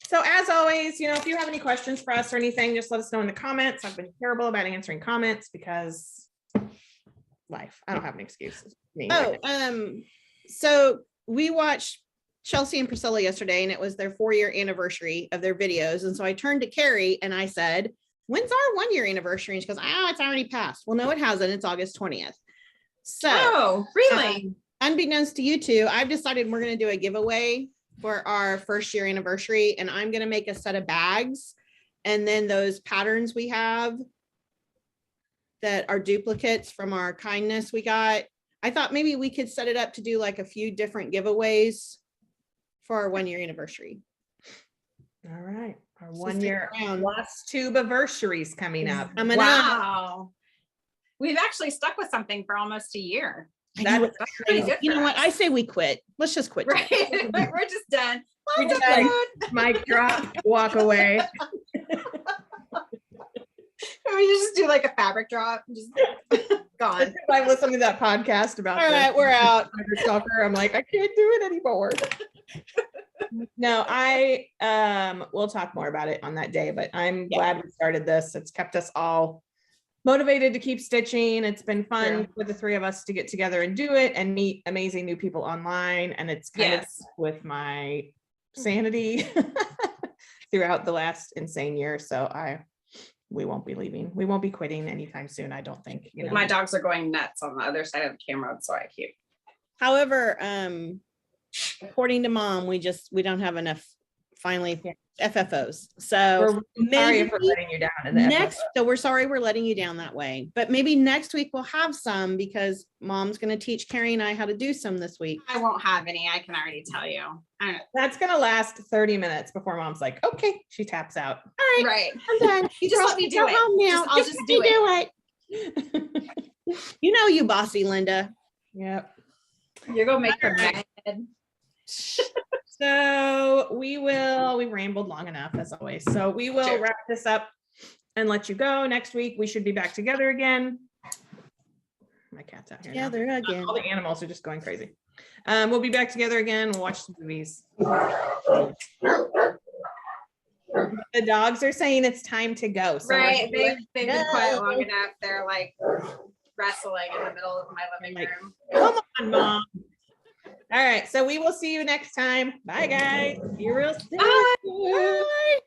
So as always, if you have any questions for us or anything, just let us know in the comments. I've been terrible about answering comments because life. I don't have an excuse. Me. Oh, so we watched Chelsea and Priscilla yesterday, and it was their 4-year anniversary of their videos. And so I turned to Carrie and I said, "When's our 1-year anniversary?" And she goes, "Oh, it's already passed." Well, no, it hasn't. It's August 20th. So Oh, really? unbeknownst to you two, I've decided we're going to do a giveaway for our 1st year anniversary, and I'm going to make a set of bags, and then those patterns we have that are duplicates from our kindness we got. I thought maybe we could set it up to do like a few different giveaways for our 1-year anniversary. All right. Our So 1 stick year around. Flosstube anniversary is coming up. Coming up. Wow. We've actually stuck with something for almost a year. I know, That's That's pretty good. you for know what? us. I say we quit. Let's just quit. Right. We're just done. We Well, just like good. mic drop, walk away. We just do like a fabric drop and just gone. I listened to that podcast about All right, we're out. stalker. I'm like, I can't do it anymore. No, I we'll talk more about it on that day, but I'm Yeah. glad we started this. It's kept us all motivated to keep stitching. It's been fun Sure. for the 3 of us to get together and do it and meet amazing new people online. And it's kind Yes. of with my sanity throughout the last insane year. So we won't be leaving. We won't be quitting anytime soon. I don't think, My dogs are going nuts on the other side of the camera. So I keep. However, according to Mom, we don't have enough finally FFOs. So We're sorry if we're maybe letting you down in the next, so we're sorry we're letting you down that way, but maybe next week we'll have some because Mom's going to teach Carrie and I how to do some this week. I won't have any. I can already tell you. That's gonna last 30 minutes before Mom's like, okay, she taps out. All right, Right. I'm done. You just let me do it. Now. I'll just do it. You know you bossy, Linda. Yep. You're gonna make them Alright. mad. So we rambled long enough as always. So we will Sure. wrap this up and let you go. Next week, we should be back together again. My cat's out here now. Together again. All the animals are just going crazy. We'll be back together again. We'll watch some movies. The dogs are saying it's time to go. So Right, we're- they've been quiet long enough. They're like wrestling in the middle of my living Like, room. come on, Mom. All right. So we will see you next time. Bye, guys. See you real soon. Bye. Bye.